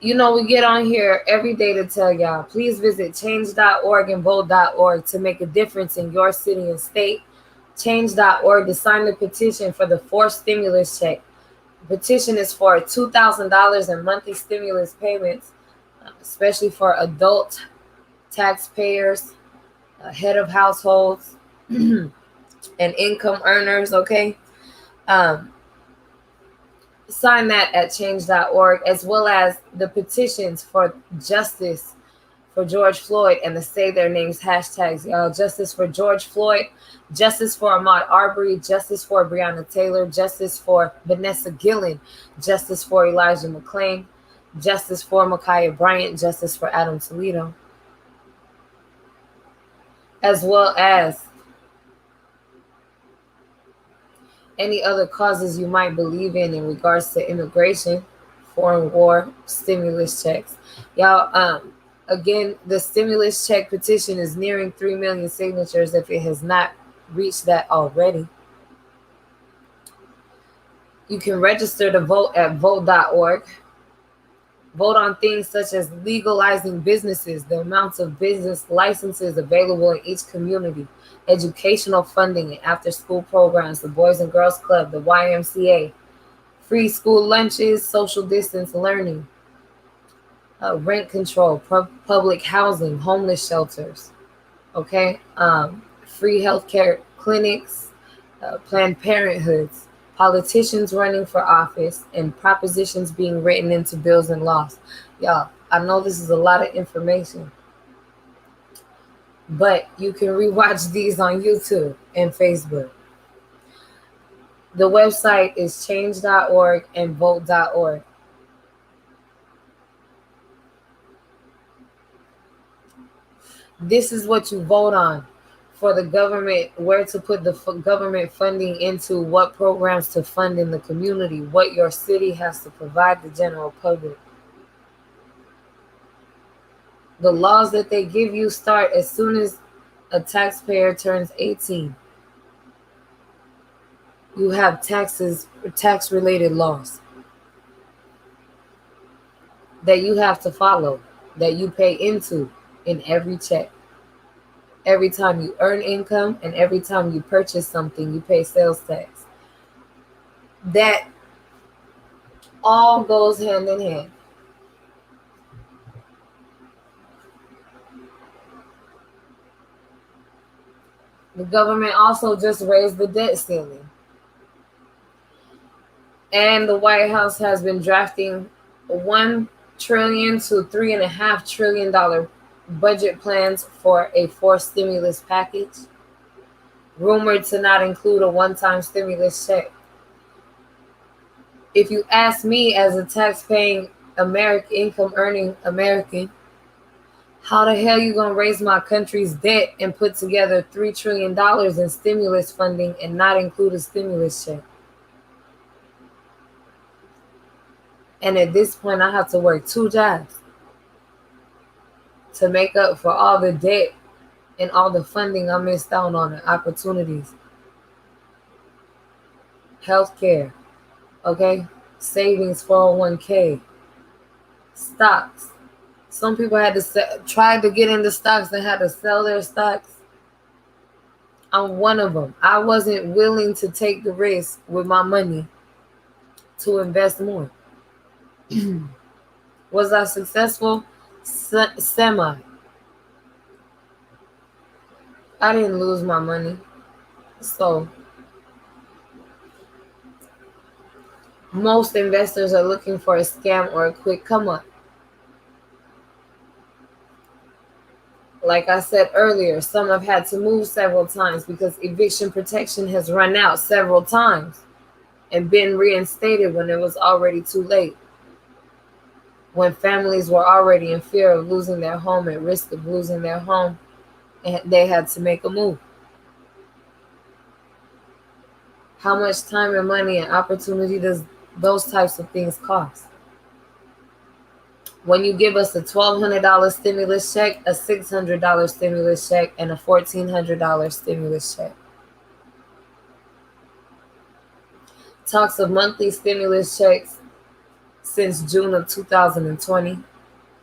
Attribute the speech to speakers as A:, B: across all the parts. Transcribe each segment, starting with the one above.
A: You know, we get on here every day to tell y'all, please visit change.org and vote.org to make a difference in your city and state. Change.org to sign the petition for the fourth stimulus check. The petition is for $2,000 in monthly stimulus payments, especially for adult taxpayers, head of households, and income earners, okay? Um, Sign that at change.org, as well as the petitions for justice for George Floyd and the say their names hashtags, y'all. Justice for George Floyd, justice for Ahmaud Arbery, justice for Breonna Taylor, justice for Vanessa Gillen, justice for Elijah McClain, justice for Ma'Khia Bryant, justice for Adam Toledo, as well as any other causes you might believe in regards to immigration, foreign war, stimulus checks. Y'all, again, the stimulus check petition is nearing 3 million signatures if it has not reached that already. You can register to vote at vote.org. Vote on things such as legalizing businesses, the amounts of business licenses available in each community, educational funding and after-school programs, the Boys and Girls Club, the YMCA, free school lunches, social distance learning, rent control, public housing, homeless shelters, okay, free healthcare clinics, Planned Parenthoods, politicians running for office, and propositions being written into bills and laws. Y'all, I know this is a lot of information, but you can rewatch these on YouTube and Facebook. The website is change.org and vote.org. This is what you vote on for the government, where to put the government funding into, what programs to fund in the community, what your city has to provide the general public. The laws that they give you start as soon as a taxpayer turns 18. You have taxes, tax-related laws that you have to follow, that you pay into in every check. Every time you earn income and every time you purchase something, you pay sales tax. That all goes hand in hand. The government also just raised the debt ceiling. And the White House has been drafting $1 trillion to $3.5 trillion budget plans for a fourth stimulus package, rumored to not include a one-time stimulus check. If you ask me, as a tax-paying American, income-earning American, how the hell you gonna raise my country's debt and put together $3 trillion in stimulus funding and not include a stimulus check? And at this point, I have to work 2 jobs to make up for all the debt and all the funding I missed out on, and opportunities. Healthcare, okay? Savings, 401k, stocks. Some people had to try to get into stocks and had to sell their stocks. I'm one of them. I wasn't willing to take the risk with my money to invest more. Was I successful? Semi. I didn't lose my money. So most investors are looking for a scam or a quick come up. Like I said earlier, some have had to move several times because eviction protection has run out several times and been reinstated when it was already too late. When families were already in fear of losing their home, at risk of losing their home, and they had to make a move. How much time and money and opportunity does those types of things cost? When you give us a $1,200 stimulus check, a $600 stimulus check, and a $1,400 stimulus check. Talks of monthly stimulus checks since June of 2020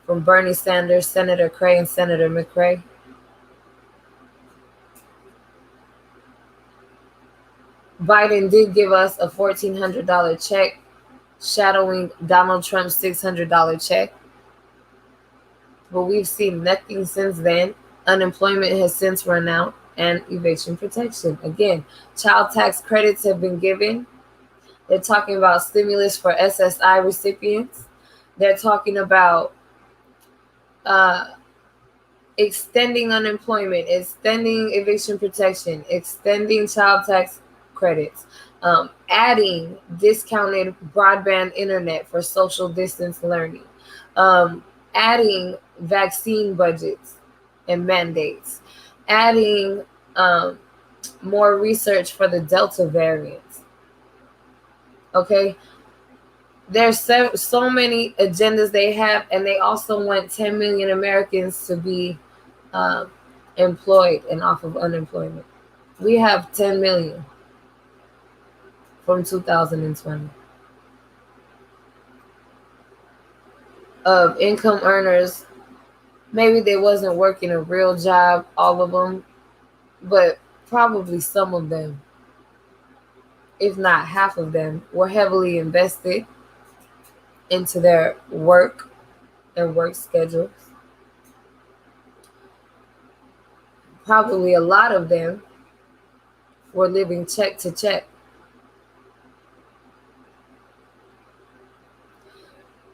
A: from Bernie Sanders, Senator Cray, and Senator McCray. Biden did give us a $1,400 check, shadowing Donald Trump's $600 check. But we've seen nothing since then. Unemployment has since run out, and eviction protection. Again, child tax credits have been given. They're talking about stimulus for SSI recipients. They're talking about extending unemployment, extending eviction protection, extending child tax credits, adding discounted broadband internet for social distance learning, adding vaccine budgets and mandates, adding more research for the Delta variant. Okay, there's so many agendas they have, and they also want 10 million Americans to be employed and off of unemployment. We have 10 million from 2020 of income earners. Maybe they wasn't working a real job, all of them, but probably some of them, if not half of them, were heavily invested into their work and work schedules. Probably a lot of them were living check to check.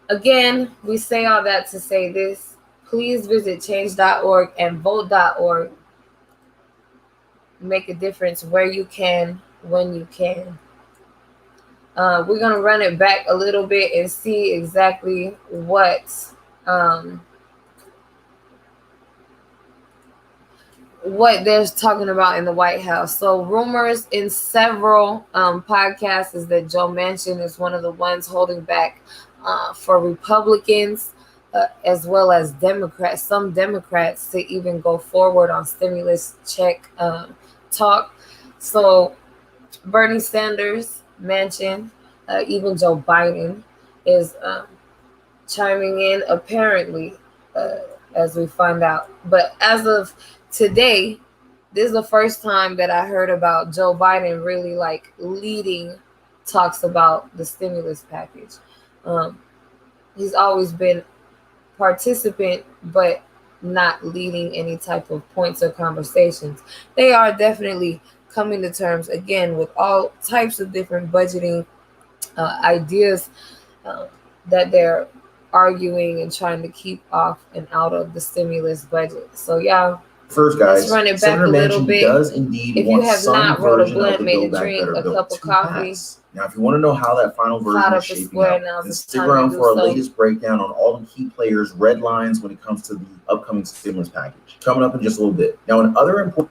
A: Again, we say all that to say this. Please visit change.org and vote.org. Make a difference where you can, when you can. We're going to run it back a little bit and see exactly what they're talking about in the White House. So rumors in several podcasts is that Joe Manchin is one of the ones holding back for Republicans as well as Democrats, some Democrats, to even go forward on stimulus check talk. So Bernie Sanders, Manchin, even Joe Biden is chiming in, apparently, as we find out. But as of today, this is the first time that I heard about Joe Biden really leading talks about the stimulus package. He's always been participant, but not leading any type of points or conversations. They are definitely coming to terms again with all types of different budgeting ideas that they're arguing and trying to keep off and out of the stimulus budget. So yeah.
B: First, guys,
A: let's run it back a little bit.
B: Does indeed
A: if you have not wrote a blunt, made a drink, a cup of coffee.
B: Now, if you want to know how that final version is shaping up, then stick around for our latest breakdown on all the key players' red lines when it comes to the upcoming stimulus package. Coming up in just a little bit. Now, in other important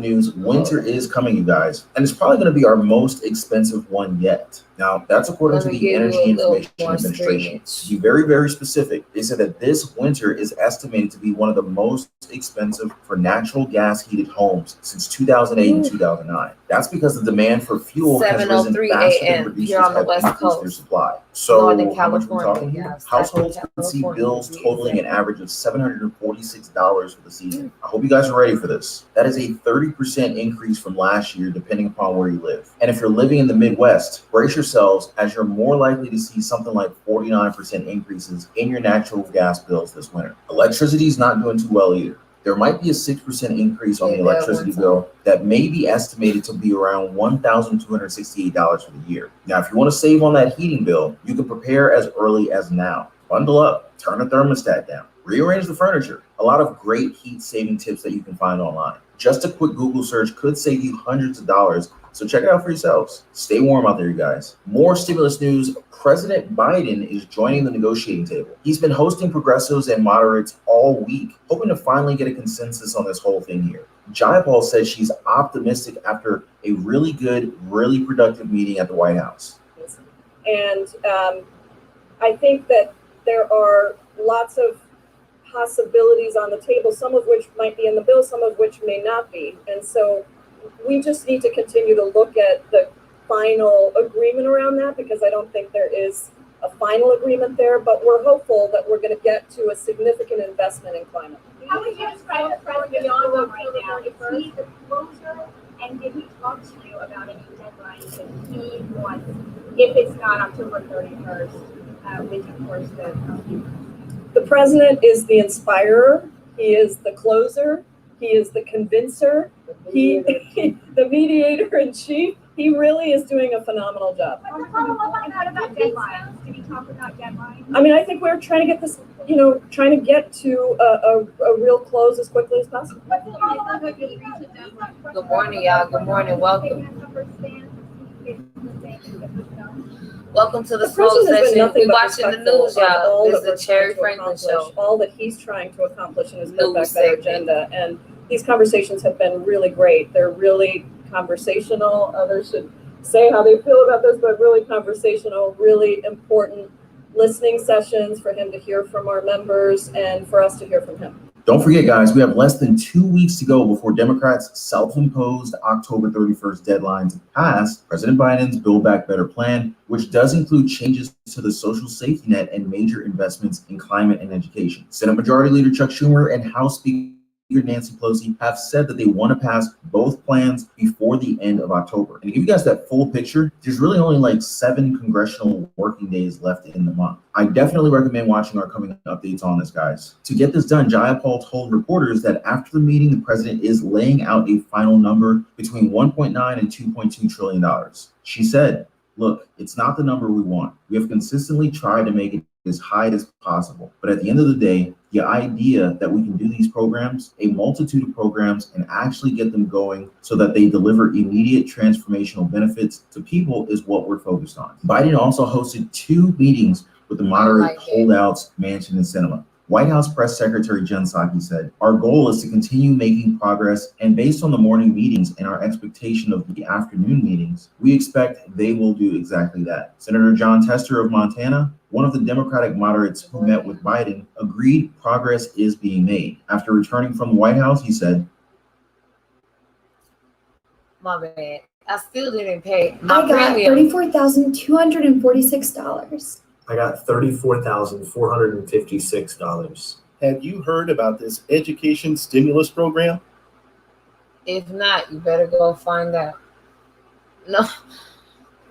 B: news, winter is coming, you guys, and it's probably going to be our most expensive one yet. Now, that's according to the Energy Information Administration. To be very, very specific, they said that this winter is estimated to be one of the most expensive for natural gas heated homes since 2008 and 2009. That's because the demand for fuel has risen faster than producers have increased their supply. So, how much we're talking here? Households could see bills totaling an average of $746 for the season. I hope you guys are ready for this. That is a 30% increase from last year, depending upon where you live. And if you're living in the Midwest, brace yourselves, as you're more likely to see something like 49% increases in your natural gas bills this winter. Electricity is not doing too well either. There might be a 6% increase on the electricity bill that may be estimated to be around $1,268 for the year. Now, if you want to save on that heating bill, you can prepare as early as now. Bundle up, turn the thermostat down, rearrange the furniture. A lot of great heat-saving tips that you can find online. Just a quick Google search could save you hundreds of dollars, so check it out for yourselves. Stay warm out there, you guys. More stimulus news. President Biden is joining the negotiating table. He's been hosting progressives and moderates all week, hoping to finally get a consensus on this whole thing here. Jayapal says she's optimistic after a really good, really productive meeting at the White House.
C: And I think that there are lots of possibilities on the table, some of which might be in the bill, some of which may not be. And so we just need to continue to look at the final agreement around that, because I don't think there is a final agreement there, but we're hopeful that we're going to get to a significant investment in climate.
D: How would you describe the president right now? Is he the closer? And did he talk to you about any deadlines that he wants, if it's not October 31st, which of course
C: the president is the inspirer, he is the closer, he is the convincer, the mediator in chief. He really is doing a phenomenal job.
D: What about deadlines? Did he talk about deadlines?
C: I mean, I think we're trying to get this, trying to get to a real close as quickly as possible.
A: Good morning, y'all. Good morning. Welcome. Welcome to the smoke session. We're watching the news, y'all. This is the Cherry Franklin Show.
C: All that he's trying to accomplish in his Build Back Better agenda. And these conversations have been really great. They're really conversational. Others should say how they feel about this, but really conversational, really important listening sessions for him to hear from our members and for us to hear from him.
B: Don't forget, guys, we have less than 2 weeks to go before Democrats' self-imposed October 31st deadline to pass President Biden's Build Back Better plan, which does include changes to the social safety net and major investments in climate and education. Senate Majority Leader Chuck Schumer and House Speaker Nancy Pelosi have said that they want to pass both plans before the end of October. And to give you guys that full picture, there's really only like 7 congressional working days left in the month. I definitely recommend watching our coming updates on this, guys. To get this done, Jayapal told reporters that after the meeting, the president is laying out a final number between $1.9 and $2.2 trillion. She said, "Look, it's not the number we want. We have consistently tried to make it as high as possible. But at the end of the day, the idea that we can do these programs, a multitude of programs, and actually get them going so that they deliver immediate transformational benefits to people is what we're focused on." Biden also hosted 2 meetings with the moderate holdouts, Manchin and Sinema. White House Press Secretary Jen Psaki said, "Our goal is to continue making progress, and based on the morning meetings and our expectation of the afternoon meetings, we expect they will do exactly that." Senator John Tester of Montana, one of the Democratic moderates who met with Biden, agreed progress is being made. After returning from the White House, he said,
A: "My bad. I still didn't pay
E: my premium. $34,246.
F: I got $34,456.
G: Have you heard about this education stimulus program?
A: If not, you better go find out." No.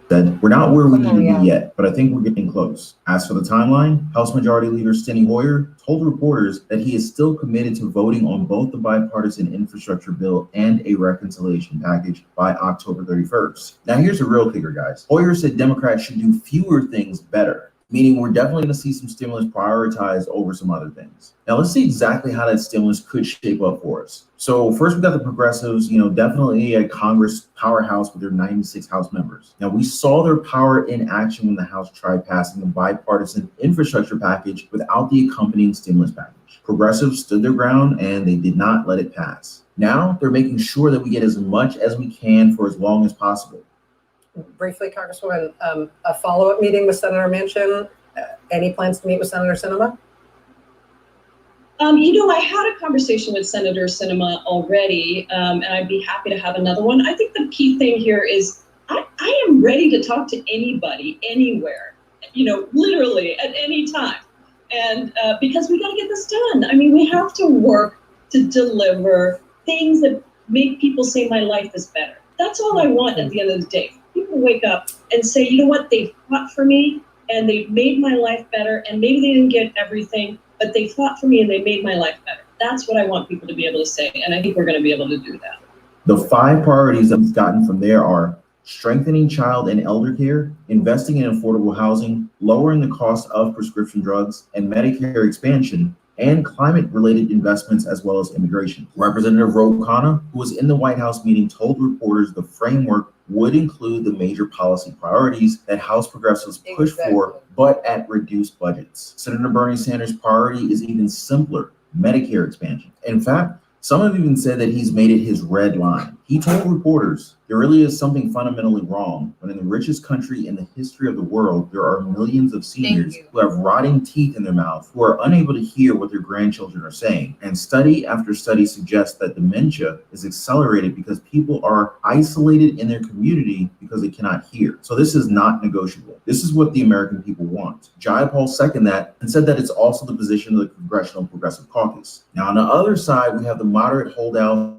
B: Said, "We're not where we need to be yet, but I think we're getting close." As for the timeline, House Majority Leader Steny Hoyer told reporters that he is still committed to voting on both the bipartisan infrastructure bill and a reconciliation package by October 31st. Now here's the real kicker, guys. Hoyer said Democrats should do fewer things better, meaning we're definitely going to see some stimulus prioritized over some other things. Now let's see exactly how that stimulus could shape up for us. So first we got the progressives, definitely a Congress powerhouse with their 96 House members. Now we saw their power in action when the House tried passing the bipartisan infrastructure package without the accompanying stimulus package. Progressives stood their ground and they did not let it pass. Now they're making sure that we get as much as we can for as long as possible.
H: Briefly, Congresswoman, a follow-up meeting with Senator Manchin. Any plans to meet with Senator Sinema?
I: I had a conversation with Senator Sinema already, and I'd be happy to have another one. I think the key thing here is I am ready to talk to anybody, anywhere, literally at any time. And because we got to get this done. I mean, we have to work to deliver things that make people say my life is better. That's all I want at the end of the day. People wake up and say, you know what, they fought for me and they made my life better, and maybe they didn't get everything, but they fought for me and they made my life better. That's what I want people to be able to say, and I think we're going to be able to do that.
B: The 5 priorities that we've gotten from there are strengthening child and elder care, investing in affordable housing, lowering the cost of prescription drugs and Medicare expansion, and climate-related investments, as well as immigration. Representative Ro Khanna, who was in the White House meeting, told reporters the framework would include the major policy priorities that House progressives push for, but at reduced budgets. Senator Bernie Sanders' priority is even simpler: Medicare expansion. In fact, some have even said that he's made it his red line. He told reporters, there really is something fundamentally wrong when in the richest country in the history of the world, there are millions of seniors who have rotting teeth in their mouth, who are unable to hear what their grandchildren are saying. And study after study suggests that dementia is accelerated because people are isolated in their community because they cannot hear. So this is not negotiable. This is what the American people want. Jayapal seconded that and said that it's also the position of the Congressional Progressive Caucus. Now on the other side, we have the moderate holdout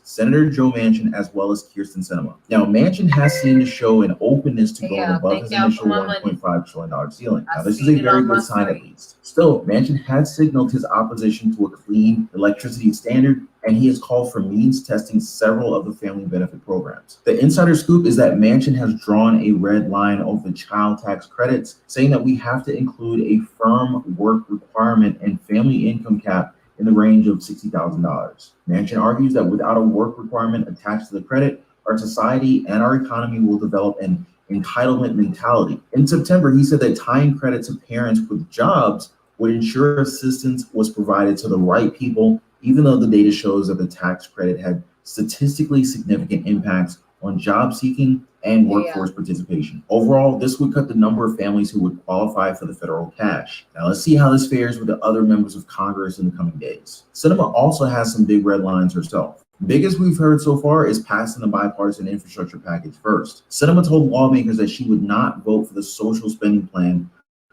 B: Senator Joe Manchin as well as Kyrsten Sinema. Now, Manchin has seemed to show an openness to going above his initial $1.5 trillion ceiling. Now, this is a very good sign at least. Still, Manchin has signaled his opposition to a clean electricity standard, and he has called for means testing several of the family benefit programs. The insider scoop is that Manchin has drawn a red line over the child tax credits, saying that we have to include a firm work requirement and family income cap in the range of $60,000. Manchin argues that without a work requirement attached to the credit, our society and our economy will develop an entitlement mentality. In September, he said that tying credit to parents with jobs would ensure assistance was provided to the right people, even though the data shows that the tax credit had statistically significant impacts on job seeking and workforce participation. Overall, this would cut the number of families who would qualify for the federal cash. Now let's see how this fares with the other members of Congress in the coming days. Sinema also has some big red lines herself. Biggest we've heard so far is passing the bipartisan infrastructure package first. Sinema told lawmakers that she would not vote for the social spending plan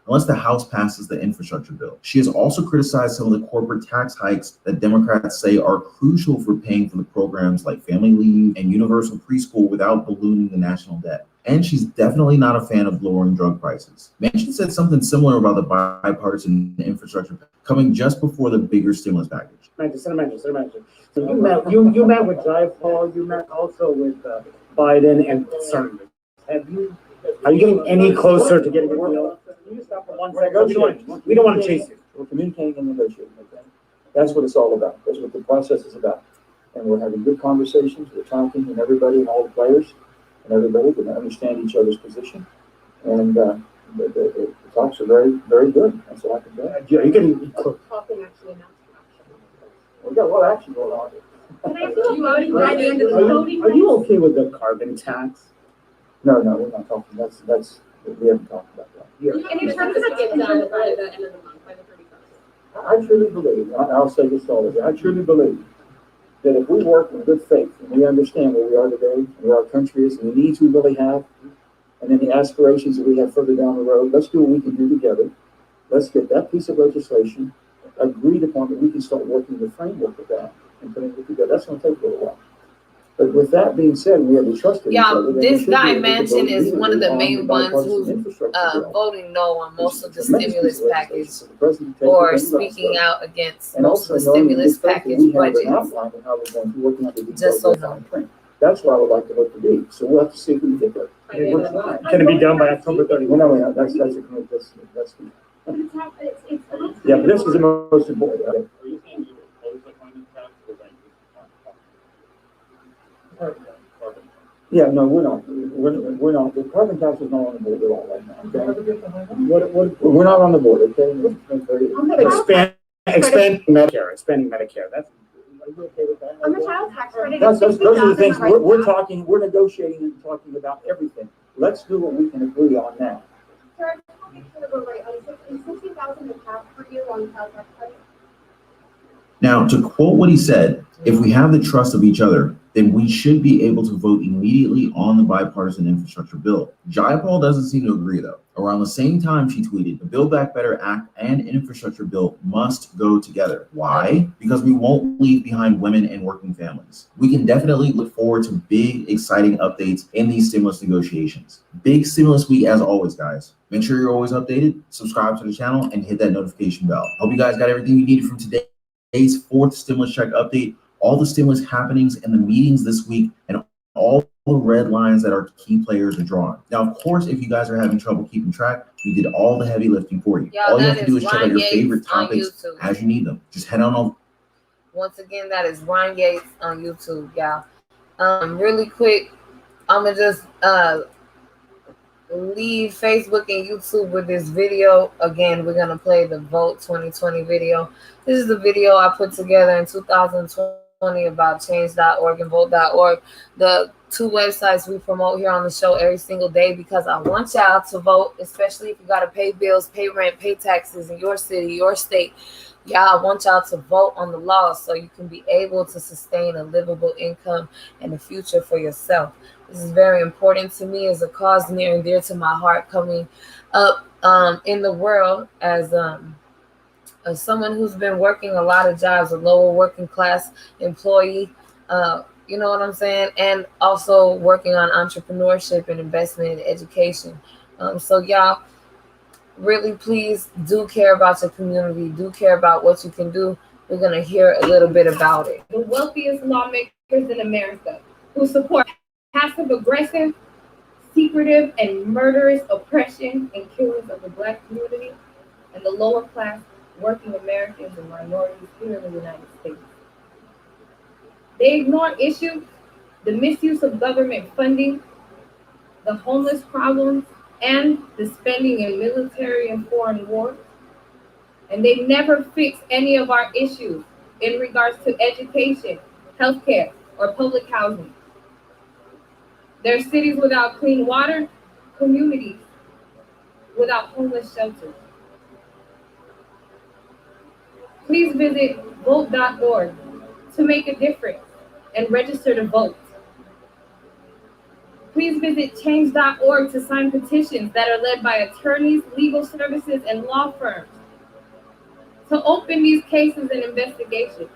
B: unless the House passes the infrastructure bill. She has also criticized some of the corporate tax hikes that Democrats say are crucial for paying for the programs like family leave and universal preschool without ballooning the national debt. And she's definitely not a fan of lowering drug prices. Manchin said something similar about the bipartisan infrastructure coming just before the bigger stimulus package.
E: Senator. So you met with Jayapal, you met also with Biden and Sanders. Are you getting any closer to getting a deal? Can you stop for 1 second? We don't want to chase you.
F: We're communicating and negotiating, okay? That's what it's all about. That's what the process is about. And we're having good conversations. We're talking, and everybody, and all the players, and everybody can understand each other's position. And the talks are very, very good. That's all I can say.
E: Are you getting close?
D: Talking actually announced
F: We got a lot of action going on.
E: Are you okay with the carbon tax?
F: No, we're not talking. That's we haven't talked about that.
D: And in terms of get done by the end of the month, by the 31st.
F: I truly believe, and I'll say this all the way, I truly believe that if we work in good faith and we understand where we are today and where our country is and the needs we really have, and then the aspirations that we have further down the road, let's do what we can do together. Let's get that piece of legislation agreed upon that we can start working the framework of that and putting it together. That's going to take a little while. But with that being said, we have to trust each other.
A: This guy Manchin is one of the main ones who's voting no on most of the stimulus package or speaking out against most of the stimulus package budget. Just so you know.
F: That's where I would like to look to be. So we'll have to see if we can get there.
E: Can it be done by October 31?
F: No, that's yeah, but this is the most important.
E: Are you saying you oppose the climate tax or that
F: Yeah, no, we're not. We're not. The carbon tax is not on the board at all right now. Okay? We're not on the board. Okay.
E: Expand Medicare. Expanding Medicare. That's.
F: Are you okay with that?
D: On the child tax credit,
F: Those are the things we're talking. We're negotiating and talking about everything. Let's do what we can agree on now.
D: Sir, I just want to make sure that we're right. Is 60,000 the cap for you on child tax credit?
B: Now, to quote what he said, if we have the trust of each other, then we should be able to vote immediately on the bipartisan infrastructure bill. Jayapal doesn't seem to agree, though. Around the same time, she tweeted, the Build Back Better Act and infrastructure bill must go together. Why? Because we won't leave behind women and working families. We can definitely look forward to big, exciting updates in these stimulus negotiations. Big stimulus week as always, guys. Make sure you're always updated, subscribe to the channel, and hit that notification bell. Hope you guys got everything you needed from today's fourth stimulus check update, all the stimulus happenings and the meetings this week, and all the red lines that our key players are drawing. Now, of course, if you guys are having trouble keeping track, we did all the heavy lifting for you. All you have to do is check out your favorite topics as you need them. Just head on over.
A: Once again, that is Ryan Yates on YouTube, y'all. Really quick, I'm gonna just leave Facebook and YouTube with this video. Again, we're gonna play the Vote 2020 video. This is the video I put together in 2020 20 about change.org and vote.org, the two websites we promote here on the show every single day, because I want y'all to vote, especially if you got to pay bills, pay rent, pay taxes in your city, your state. Y'all, I want y'all to vote on the laws so you can be able to sustain a livable income and a future for yourself. This is very important to me as a cause near and dear to my heart coming up in the world as someone who's been working a lot of jobs, a lower working class employee, you know what I'm saying? And also working on entrepreneurship and investment and education. So y'all, really please do care about your community, do care about what you can do. We're going to hear a little bit about it.
J: The wealthiest lawmakers in America who support passive aggressive, secretive, and murderous oppression and killings of the Black community and the lower class working Americans and minorities here in the United States. They ignore issues, the misuse of government funding, the homeless problems, and the spending in military and foreign wars. And they never fix any of our issues in regards to education, healthcare, or public housing. There are cities without clean water, communities without homeless shelters. Please visit vote.org to make a difference and register to vote. Please visit change.org to sign petitions that are led by attorneys, legal services, and law firms to open these cases and investigations.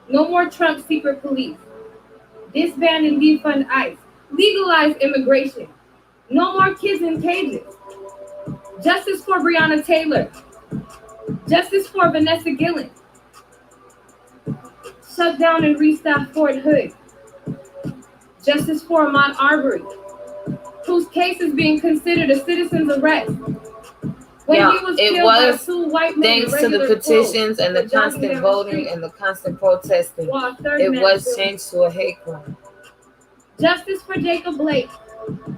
J: No more Trump secret police. Disband and defund ICE. Legalize immigration. No more kids in cages. Justice for Breonna Taylor. Justice for Vanessa Gillen. Shut down and restaff Fort Hood. Justice for Ahmaud Arbery, whose case is being considered a citizen's arrest. When he was killed by two white men,
A: thanks to the petitions and the constant voting and the constant protesting, it was changed to a hate crime.
J: Justice for Jacob Blake.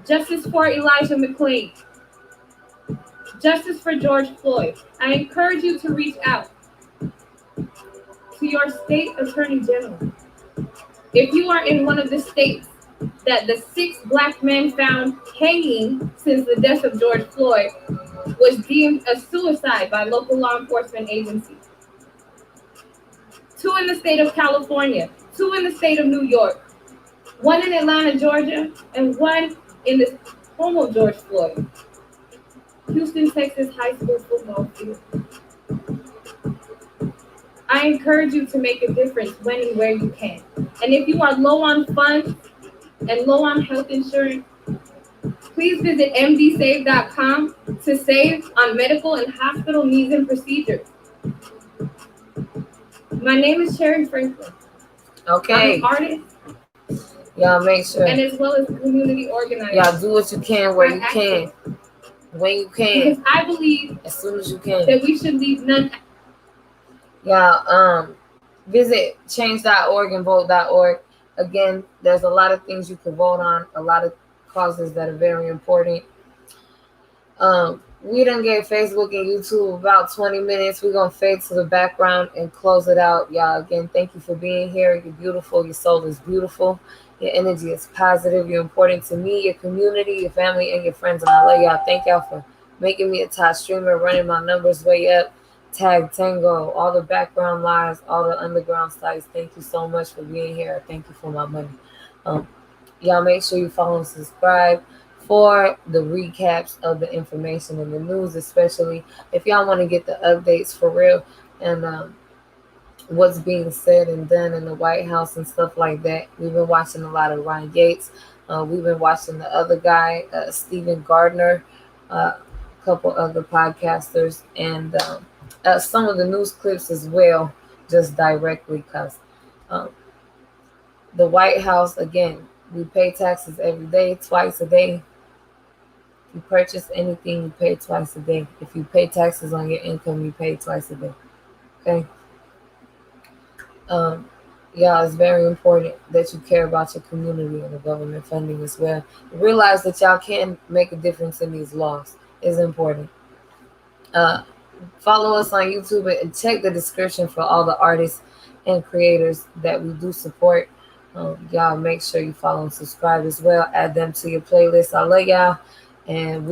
J: Justice for Elijah McClain. Justice for George Floyd. I encourage you to reach out to your state attorney general. If you are in one of the states that the 6 Black men found hanging since the death of George Floyd was deemed a suicide by local law enforcement agencies. 2 in the state of California, 2 in the state of New York, 1 in Atlanta, Georgia, and 1 in the home of George Floyd, Houston, Texas high school football field. I encourage you to make a difference when and where you can. And if you are low on funds and low on health insurance, please visit mdsave.com to save on medical and hospital needs and procedures. My name is Sherry Franklin.
A: Okay.
J: I'm an artist.
A: Y'all make sure.
J: And as well as community organizer.
A: Y'all do what you can where you can. When you can.
J: Because I believe
A: as soon as you can.
J: That we should leave none.
A: Y'all visit change.org and vote.org. Again, there's a lot of things you can vote on, a lot of causes that are very important. We done gave Facebook and YouTube about 20 minutes. We're going to fade to the background and close it out. Y'all, again, thank you for being here. You're beautiful. Your soul is beautiful. Your energy is positive. You're important to me, your community, your family, and your friends. And I love y'all. Thank y'all for making me a top streamer, running my numbers way up. Tag Tango, all the background lives, all the underground sites. Thank you so much for being here. Thank you for my money. Y'all make sure you follow and subscribe for the recaps of the information in the news, especially if y'all want to get the updates for real and what's being said and done in the White House and stuff like that. We've been watching a lot of Ryan Yates. We've been watching the other guy, Stephen Gardner, a couple other podcasters, and some of the news clips as well, just directly because the White House, again, we pay taxes every day, twice a day. If you purchase anything, you pay twice a day. If you pay taxes on your income, you pay twice a day. Okay? Yeah, it's very important that you care about your community and the government funding as well. Realize that y'all can make a difference in these laws. It's important. Follow us on YouTube and check the description for all the artists and creators that we do support. Y'all make sure you follow and subscribe as well. Add them to your playlist. I love y'all, and